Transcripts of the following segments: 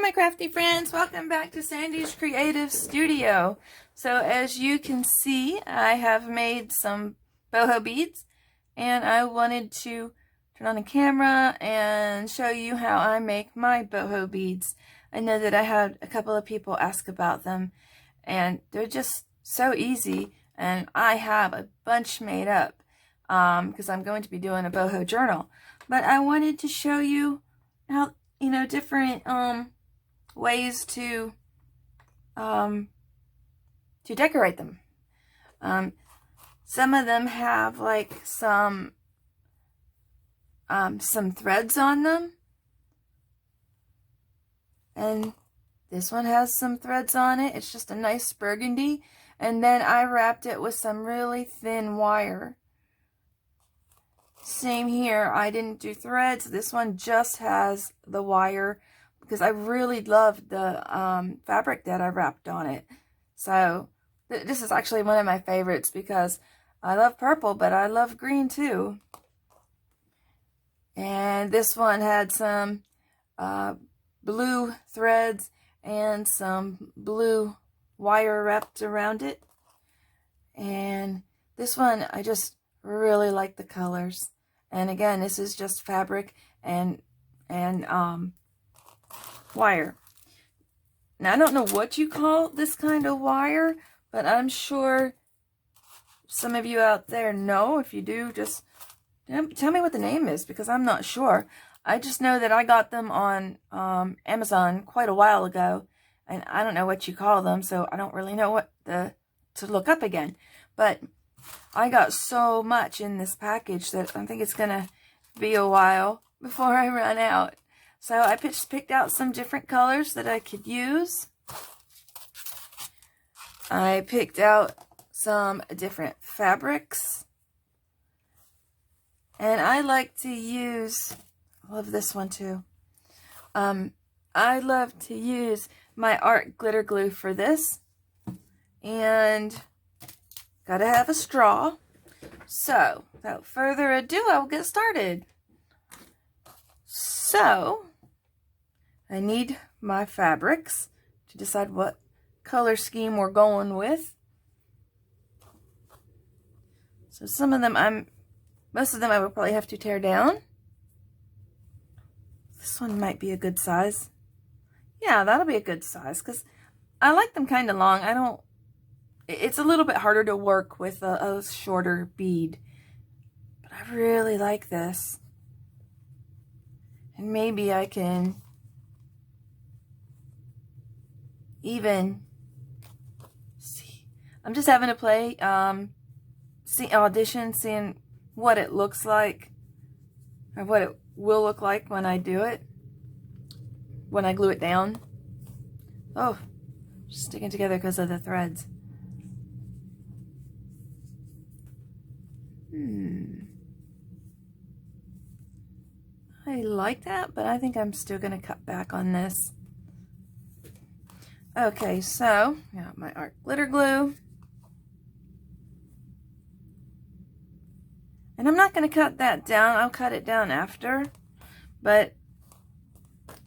my crafty friends, welcome back to Sandy's Creative Studio. So as you can see, I have made some boho beads and I wanted to turn on the camera and show you how I make my boho beads. I know that I had a couple of people ask about them and they're just so easy, and I have a bunch made up because I'm going to be doing a boho journal. But I wanted to show you how, different ways to decorate them. Some of them have like some threads on them, and this one has some threads on it. It's just a nice burgundy, and then I wrapped it with some really thin wire. Same here, I didn't do threads. This one just has the wire because I really loved the fabric that I wrapped on it. So this is actually one of my favorites because I love purple, but I love green too. And this one had some blue threads and some blue wire wrapped around it. And this one, I just really like the colors. And again, this is just fabric and wire. Now, I don't know what you call this kind of wire, but I'm sure some of you out there know. If you do, just tell me what the name is, because I'm not sure. I just know that I got them on Amazon quite a while ago, and I don't know what you call them, so I don't really know what to look up again. But I got so much in this package that I think it's going to be a while before I run out. So I just picked out some different colors that I could use. I picked out some different fabrics. And I like to use, I love this one too. I love to use my art glitter glue for this. And gotta have a straw. So, without further ado, I will get started. So, I need my fabrics to decide what color scheme we're going with. So some of them most of them I would probably have to tear down. This one might be a good size. Yeah, that'll be a good size because I like them kind of long. It's a little bit harder to work with a shorter bead, but I really like this. And maybe I can even see. I'm just having to play, audition, seeing what it looks like, or what it will look like when I do it, when I glue it down. Oh, just sticking together because of the threads. I like that, but I think I'm still going to cut back on this. Okay, so got my art glitter glue. And I'm not going to cut that down. I'll cut it down after. But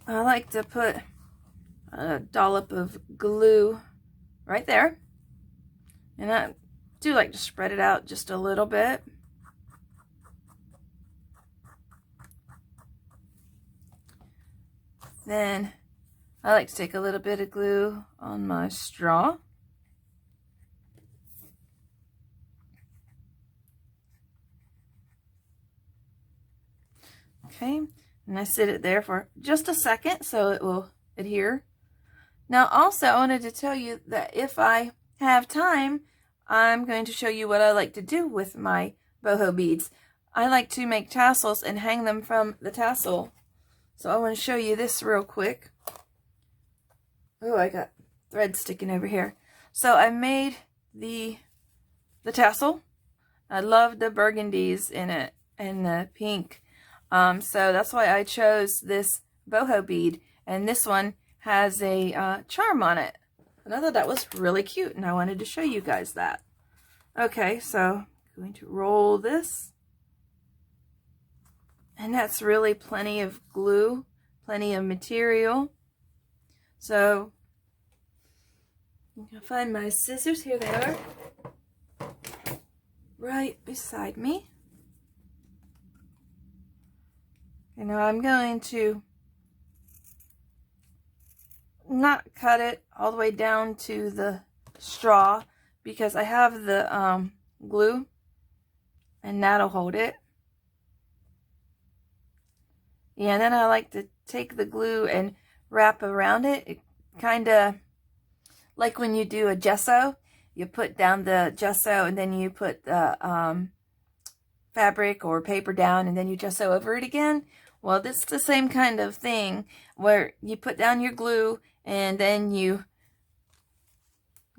I like to put a dollop of glue right there. And I do like to spread it out just a little bit. Then I like to take a little bit of glue on my straw. Okay, and I sit it there for just a second so it will adhere. Now also I wanted to tell you that if I have time, I'm going to show you what I like to do with my boho beads. I like to make tassels and hang them from the tassel. So I want to show you this real quick. Oh, I got thread sticking over here. So I made the tassel. I love the burgundies in it and the pink. So that's why I chose this boho bead. And this one has a charm on it. And I thought that was really cute, and I wanted to show you guys that. Okay, so I'm going to roll this. And that's really plenty of glue, plenty of material. So I'll find my scissors. Here they are, right beside me. And now I'm going to not cut it all the way down to the straw because I have the glue and that'll hold it. Yeah, and then I like to take the glue and wrap around it. It kind of like when you do a gesso, you put down the gesso and then you put the fabric or paper down and then you gesso over it again. Well, this is the same kind of thing where you put down your glue and then you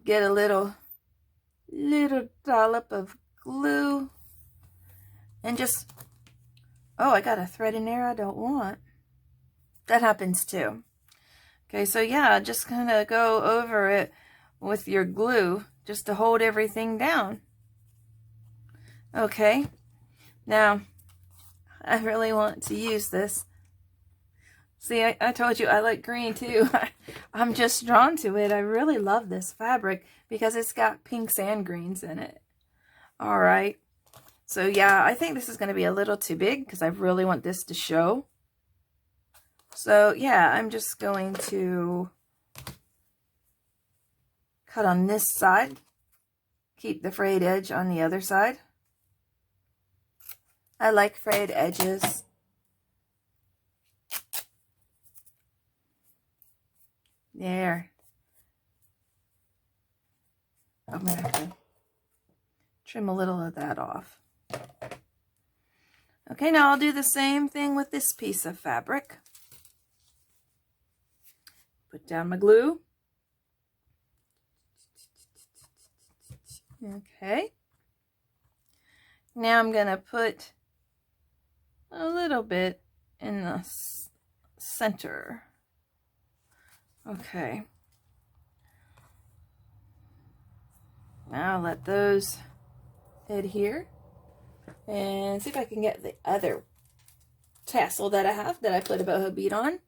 get a little dollop of glue and just, oh, I got a thread in there I don't want. That happens too. Okay, so yeah, just kind of go over it with your glue just to hold everything down. Okay, now I really want to use this. See, I told you I like green too. I'm just drawn to it. I really love this fabric because it's got pinks and greens in it. All right. So yeah, I think this is going to be a little too big because I really want this to show. So yeah, I'm just going to cut on this side. Keep the frayed edge on the other side. I like frayed edges. There. I'm going to have to trim a little of that off. Okay, now I'll do the same thing with this piece of fabric. Put down my glue. Okay. Now I'm going to put a little bit in the center. Okay. Now let those adhere. And see if I can get the other tassel that I have that I put a boho bead on.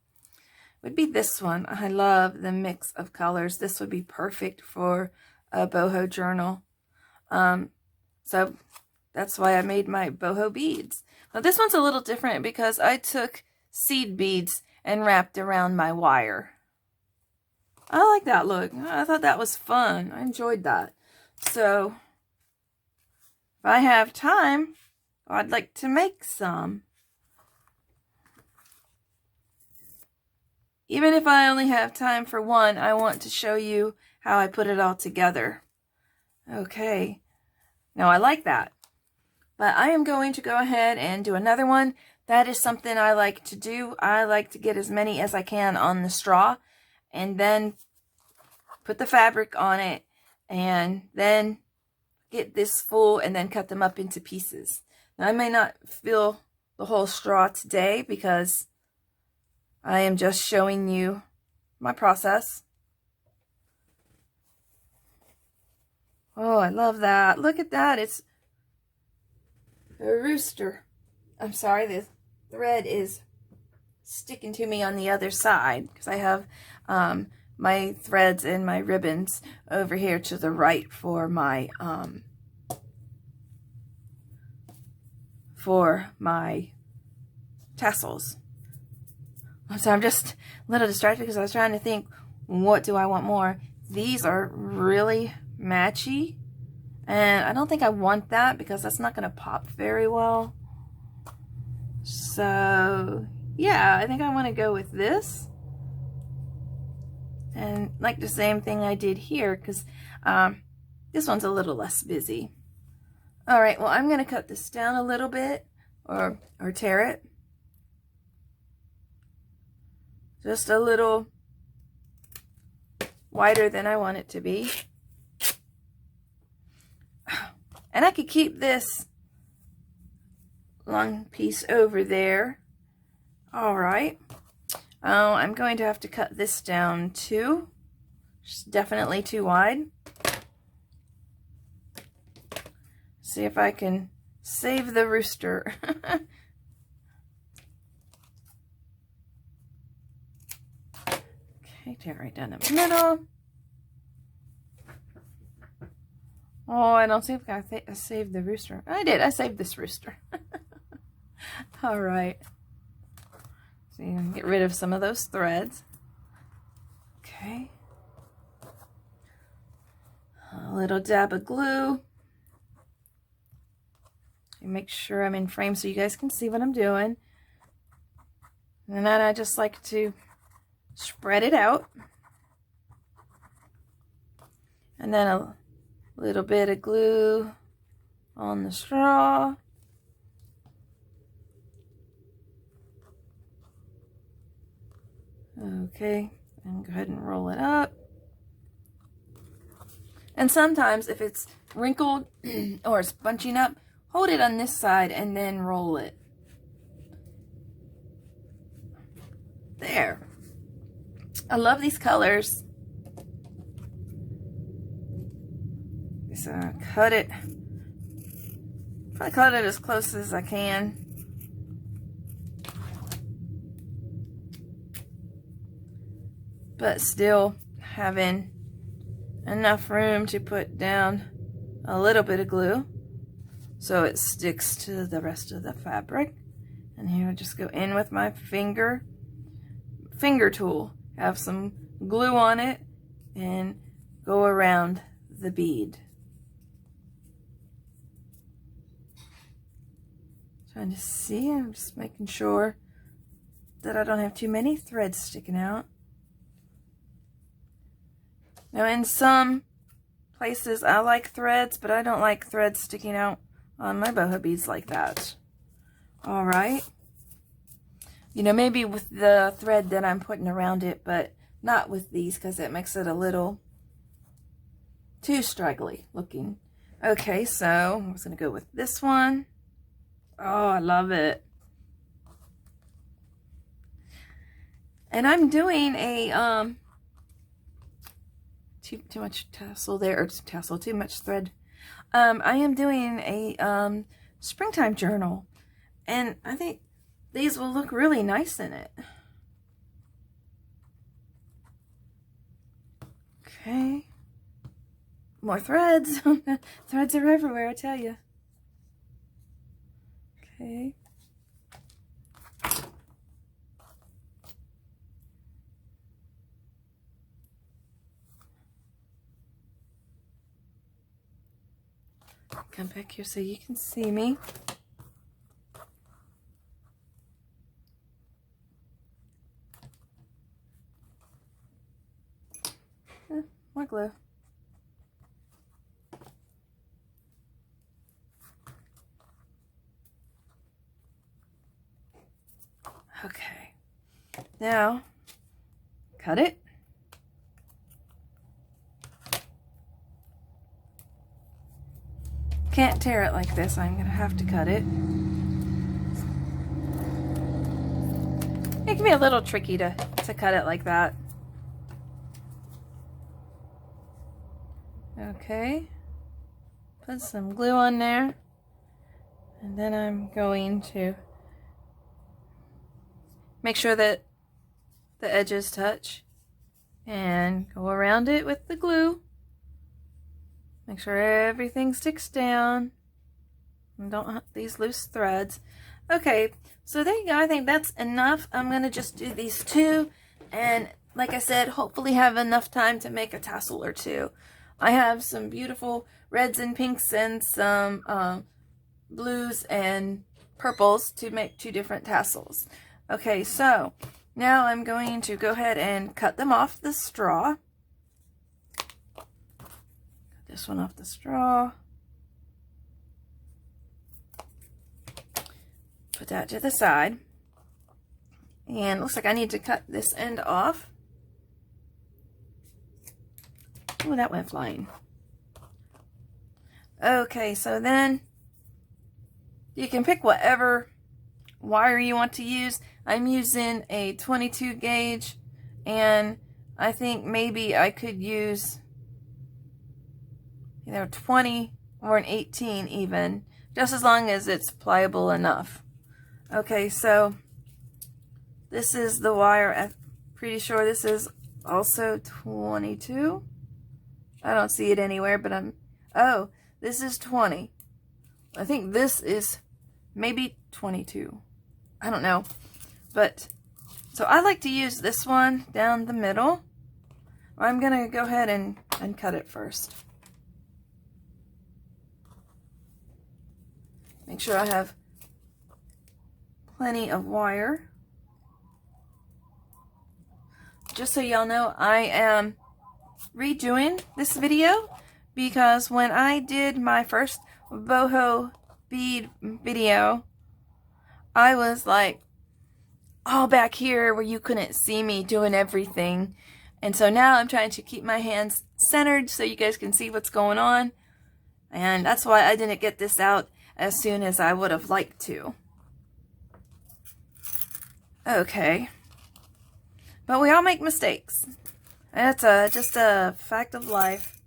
Would be this one. I love the mix of colors. This would be perfect for a boho journal. So that's why I made my boho beads. Now this one's a little different because I took seed beads and wrapped around my wire. I like that look. I thought that was fun. I enjoyed that. So if I have time, I'd like to make some. Even if I only have time for one, I want to show you how I put it all together. Okay. Now I like that. But I am going to go ahead and do another one. That is something I like to do. I like to get as many as I can on the straw and then put the fabric on it and then get this full and then cut them up into pieces. Now I may not fill the whole straw today because I am just showing you my process. Oh, I love that. Look at that. It's a rooster. I'm sorry, the thread is sticking to me on the other side because I have my threads and my ribbons over here to the right for my tassels. So I'm just a little distracted because I was trying to think, what do I want more? These are really matchy, and I don't think I want that because that's not going to pop very well. So yeah, I think I want to go with this. And like the same thing I did here because this one's a little less busy. All right, well, I'm going to cut this down a little bit or tear it. Just a little wider than I want it to be. And I could keep this long piece over there. All right. I'm going to have to cut this down too. It's definitely too wide. See if I can save the rooster. Okay, tear it right down the middle. Oh, I don't think I saved the rooster. I did. I saved this rooster. All right. So you can get rid of some of those threads. Okay. A little dab of glue. And make sure I'm in frame so you guys can see what I'm doing. And then I just like to spread it out. And then a little bit of glue on the straw. Okay, and go ahead and roll it up. And sometimes if it's wrinkled or it's bunching up, hold it on this side and then roll it. There. I love these colors. So cut it. Try to cut it as close as I can. But still having enough room to put down a little bit of glue so it sticks to the rest of the fabric. And here I just go in with my finger tool, have some glue on it, and go around the bead. Trying to see, I'm just making sure that I don't have too many threads sticking out. Now in some places I like threads, but I don't like threads sticking out on my boho beads like that. All right. You know, maybe with the thread that I'm putting around it, but not with these because it makes it a little too straggly looking. Okay, so I'm just going to go with this one. Oh, I love it. And I'm doing a, too much tassel there, or tassel, too much thread. I am doing a springtime journal, and I think these will look really nice in it. Okay. More threads. Threads are everywhere, I tell you. Okay. Come back here so you can see me. More glue. Okay. Now, cut it. Can't tear it like this. I'm going to have to cut it. It can be a little tricky to cut it like that. Okay. Put some glue on there. And then I'm going to make sure that the edges touch and go around it with the glue. Make sure everything sticks down and don't hunt these loose threads. Okay, so there you go. I think that's enough. I'm going to just do these two, and like I said, hopefully have enough time to make a tassel or two. I have some beautiful reds and pinks and some blues and purples to make two different tassels. Okay, so now I'm going to go ahead and cut them off the straw. Cut this one off the straw. Put that to the side. And it looks like I need to cut this end off. Oh, that went flying. Okay, so then you can pick whatever wire you want to use. I'm using a 22 gauge, and I think maybe I could use either 20 or an 18 even, just as long as it's pliable enough. Okay, so this is the wire. I'm pretty sure this is also 22. I don't see it anywhere, but oh, this is 20. I think this is maybe 22. I don't know. But, so I like to use this one down the middle. I'm going to go ahead and cut it first. Make sure I have plenty of wire. Just so y'all know, I am redoing this video because when I did my first boho bead video, I was like all back here where you couldn't see me doing everything. And so now I'm trying to keep my hands centered so you guys can see what's going on. And that's why I didn't get this out as soon as I would have liked to. Okay. But we all make mistakes. That's just a fact of life.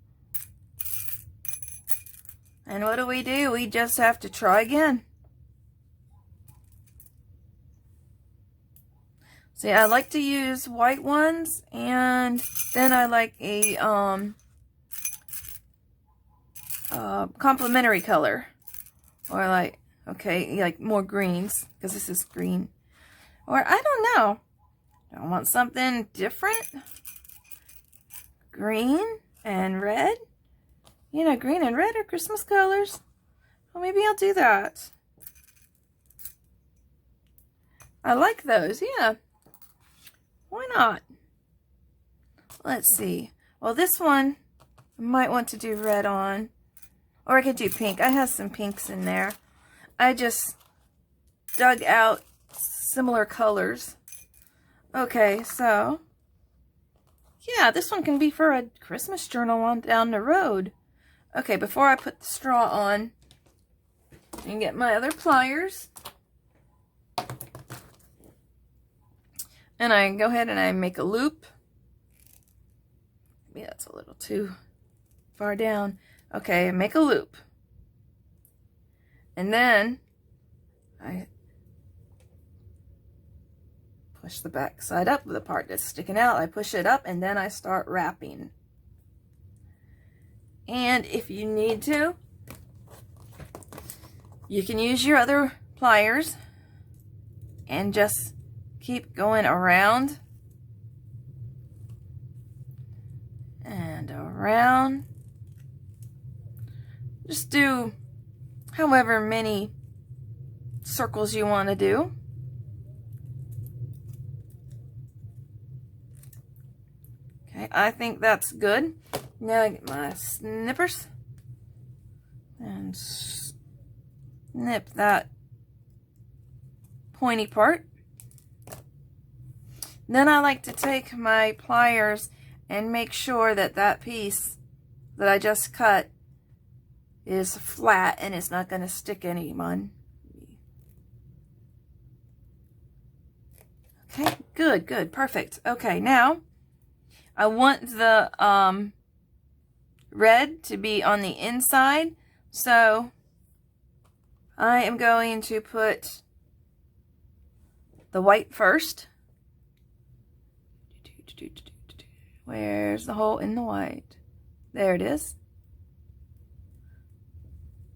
And what do? We just have to try again. See, I like to use white ones, and then I like a complementary color. Or like, okay, like more greens, because this is green. Or I don't know. I want something different. Green and red. You know, green and red are Christmas colors. Well, maybe I'll do that. I like those, yeah. Why not? Let's see. Well, this one I might want to do red on. Or I could do pink. I have some pinks in there. I just dug out similar colors. Okay, so yeah, this one can be for a Christmas journal on down the road. Okay, before I put the straw on, I can get my other pliers. And I go ahead and I make a loop. Maybe that's a little too far down. Okay, make a loop. And then I push the back side up with the part that's sticking out. I push it up and then I start wrapping. And if you need to, you can use your other pliers and just keep going around and around. Just do however many circles you want to do. Okay, I think that's good. Now I get my snippers and snip that pointy part. Then I like to take my pliers and make sure that that piece that I just cut is flat and it's not going to stick anyone. Okay, good, good, perfect. Okay, now I want the red to be on the inside, so I am going to put the white first. Where's the hole in the white? There it is.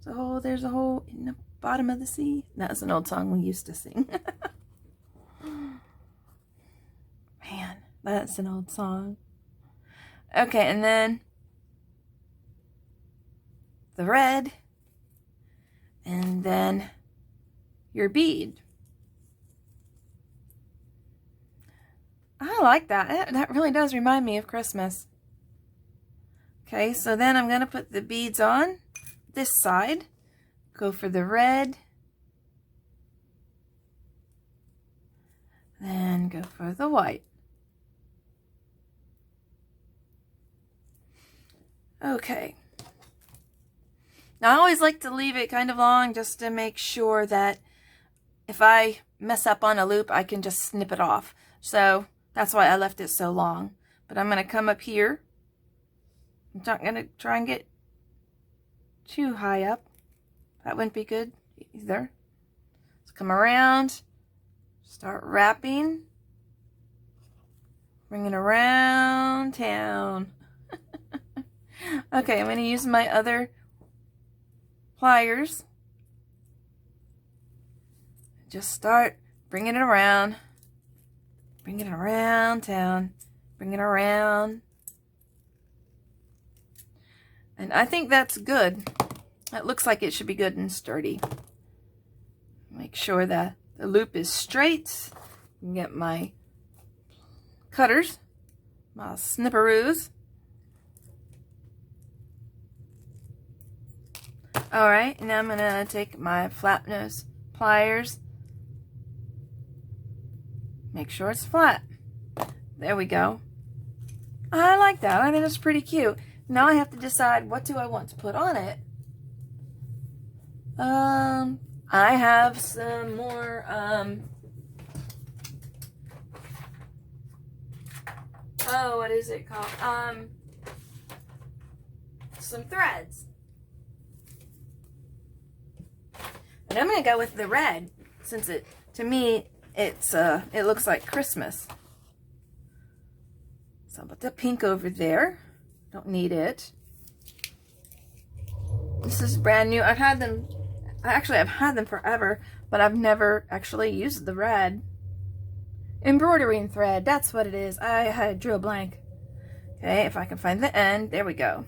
There's a hole in the bottom of the sea. That's an old song we used to sing. Man, that's an old song. Okay, and then the red, and then your bead. I like that. That really does remind me of Christmas. Okay, so then I'm going to put the beads on this side. Go for the red. Then go for the white. Okay. Now I always like to leave it kind of long just to make sure that if I mess up on a loop, I can just snip it off. So that's why I left it so long. But I'm going to come up here. I'm not going to try and get too high up. That wouldn't be good either. Let's come around. Start wrapping. Bring it around town. Okay, I'm going to use my other pliers. Just start bringing it around. Bring it around town. Bring it around. And I think that's good. It looks like it should be good and sturdy. Make sure that the loop is straight. Get my cutters, my snipperoos. Alright, now I'm going to take my flat nose pliers. Make sure it's flat. There we go. I like that. I think it's pretty cute. Now I have to decide what do I want to put on it. I have some more oh, what is it called? Some threads. And I'm gonna go with the red since it, to me, it looks like Christmas. So I'll put the pink over there. Don't need it. This is brand new. I've had them forever, but I've never actually used the red. Embroidering thread, that's what it is. I drew a blank. Okay, if I can find the end, there we go.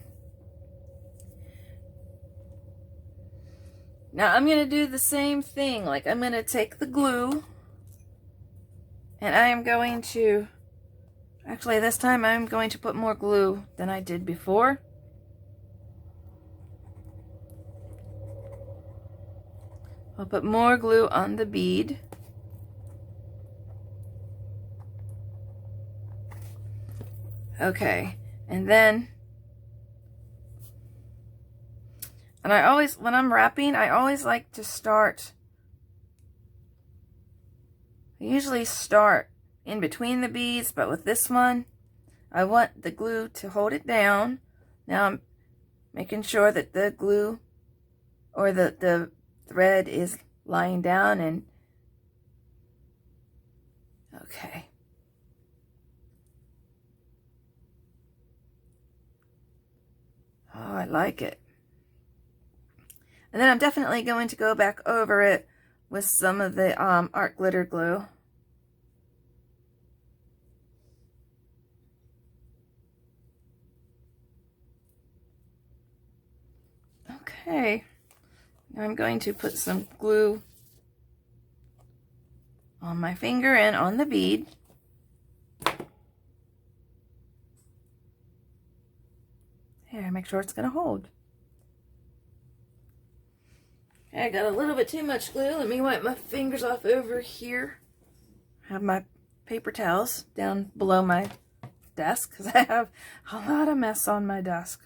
Now I'm going to do the same thing. Like I'm going to take the glue and I am going to, actually this time I'm going to put more glue than I did before. I'll put more glue on the bead. Okay, and then, and I always, when I'm wrapping, I always like to start, I usually start in between the beads, but with this one, I want the glue to hold it down. Now I'm making sure that the glue, or the thread is lying down, and, okay. Oh, I like it. And then I'm definitely going to go back over it with some of the art glitter glue. Okay. Now I'm going to put some glue on my finger and on the bead. Here, make sure it's going to hold. Okay, I got a little bit too much glue. Let me wipe my fingers off over here. I have my paper towels down below my desk because I have a lot of mess on my desk.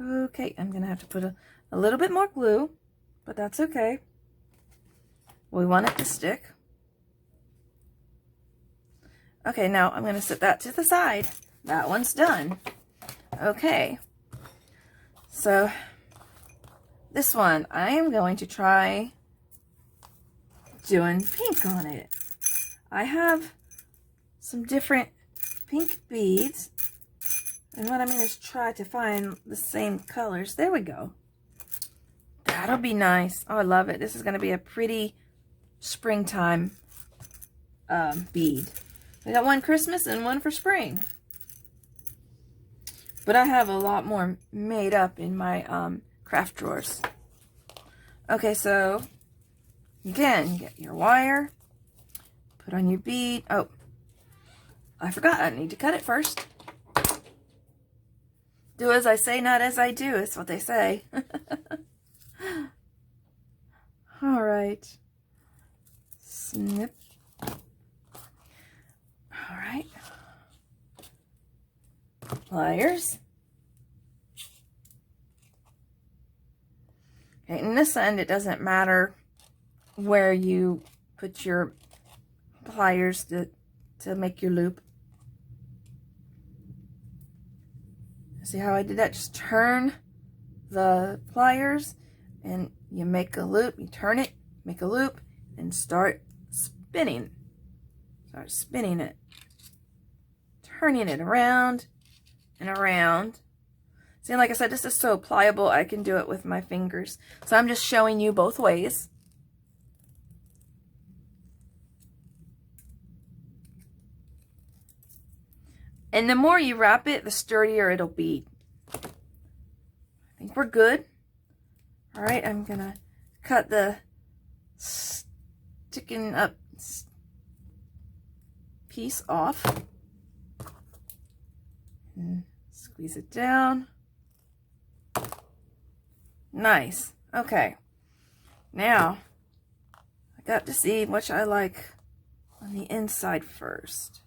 Okay, I'm going to have to put a little bit more glue, but that's okay. We want it to stick. Okay, now I'm going to set that to the side. That one's done. Okay, so this one, I am going to try doing pink on it. I have some different pink beads, and what I'm going to try to find the same colors. There we go. That'll be nice. Oh, I love it. This is going to be a pretty springtime bead. I got one Christmas and one for spring. But I have a lot more made up in my craft drawers. Okay, so again, you get your wire, put on your bead. Oh, I forgot, I need to cut it first. Do as I say, not as I do, is what they say. All right. Snip. All right. Pliers. Okay, in this end, it doesn't matter where you put your pliers to make your loop. See how I did that? Just turn the pliers and you make a loop. You turn it, make a loop, and start spinning. Start spinning it, turning it around and around. See, like I said, this is so pliable, I can do it with my fingers. So I'm just showing you both ways. And the more you wrap it, the sturdier it'll be. I think we're good. All right, I'm gonna cut the sticking up piece off. And squeeze it down. Nice. Okay. Now, I got to see which I like on the inside first.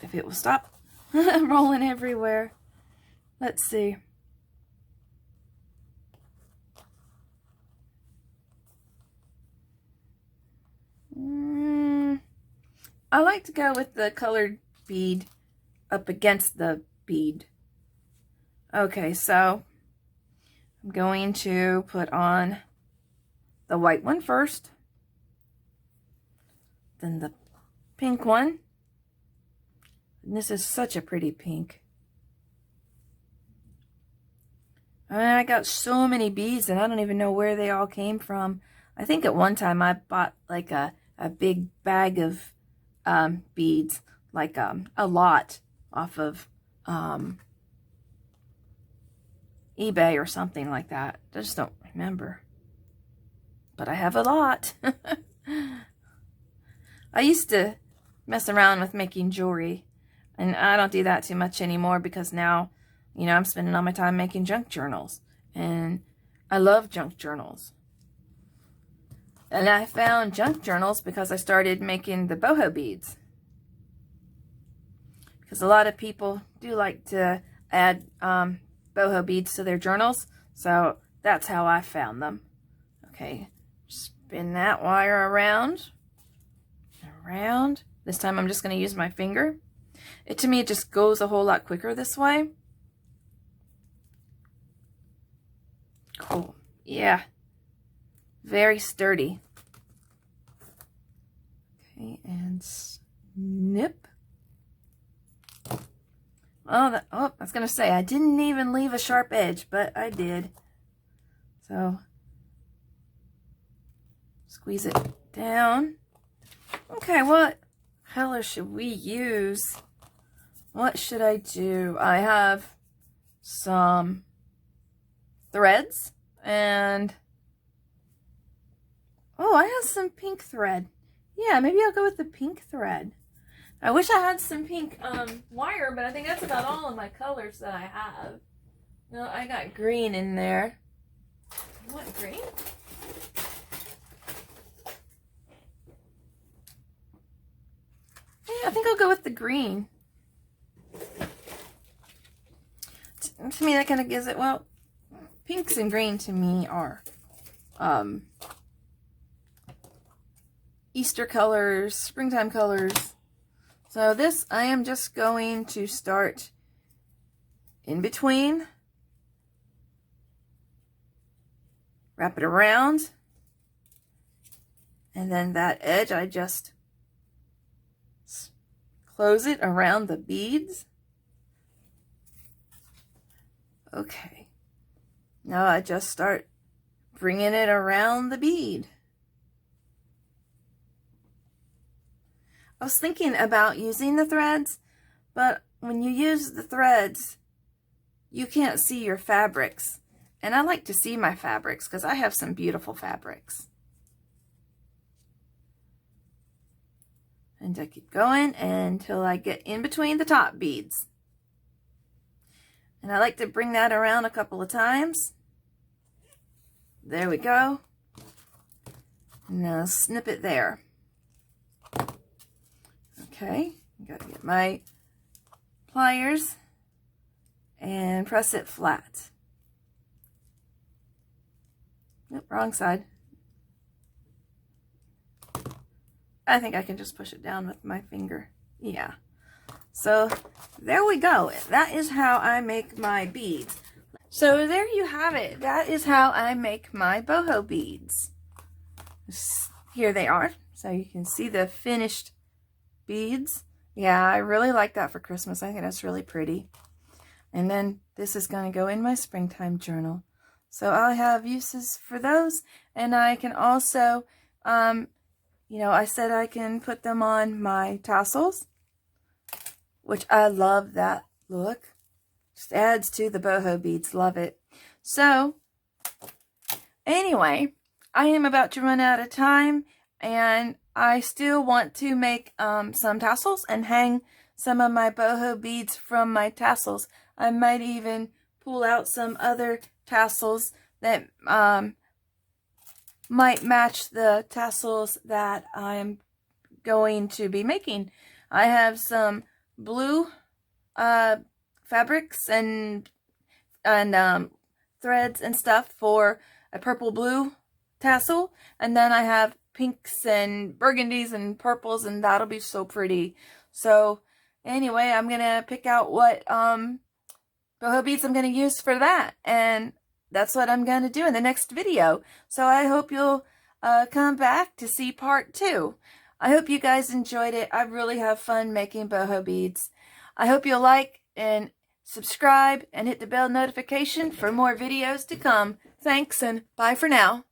If it will stop rolling everywhere. Let's see. I like to go with the colored bead up against the bead. Okay, so I'm going to put on the white one first, then the pink one. And this is such a pretty pink. And I got so many beads and I don't even know where they all came from. I think at one time I bought like a big bag of beads, like a lot off of eBay or something like that. I just don't remember. But I have a lot. I used to mess around with making jewelry. And I don't do that too much anymore because now, you know, I'm spending all my time making junk journals. And I love junk journals. And I found junk journals because I started making the boho beads. Because a lot of people do like to add boho beads to their journals. So that's how I found them. Okay, spin that wire around. Around. This time I'm just going to use my finger. To me, it just goes a whole lot quicker this way. Cool. Yeah. Very sturdy. Okay, and snip. Oh, I was going to say, I didn't even leave a sharp edge, but I did. So, squeeze it down. Okay, what color should we use? What should I do? I have some threads and oh, I have some pink thread. Yeah, maybe I'll go with the pink thread. I wish I had some pink wire, but I think that's about all of my colors that I have. No, I got green in there. You want green? Yeah, I think I'll go with the green. To me, that kind of gives it, well, pinks and green to me are Easter colors, springtime colors. So this, I am just going to start in between, wrap it around, and then that edge, I just close it around the beads. Okay, now I just start bringing it around the bead. I was thinking about using the threads, but when you use the threads, you can't see your fabrics. And I like to see my fabrics because I have some beautiful fabrics. And I keep going until I get in between the top beads. And I like to bring that around a couple of times. There we go. Now snip it there. Okay, gotta get my pliers and press it flat. Nope, wrong side. I think I can just push it down with my finger. Yeah. So there we go. That is how I make my beads. So there you have it. That is how I make my boho beads. Here they are. So you can see the finished beads. Yeah, I really like that for Christmas. I think that's really pretty. And then this is going to go in my springtime journal. So I'll have uses for those. And I can also, you know, I said I can put them on my tassels, which I love that look. Just adds to the boho beads. Love it. So, anyway, I am about to run out of time, and I still want to make some tassels and hang some of my boho beads from my tassels. I might even pull out some other tassels that might match the tassels that I'm going to be making. I have some blue fabrics and threads and stuff for a purple blue tassel, and then I have pinks and burgundies and purples, and that'll be so pretty. So anyway, I'm gonna pick out what boho beads I'm gonna use for that, and that's what I'm gonna do in the next video. So I hope you'll come back to see part 2. I hope you guys enjoyed it. I really have fun making boho beads. I hope you'll like and subscribe and hit the bell notification for more videos to come. Thanks, and bye for now.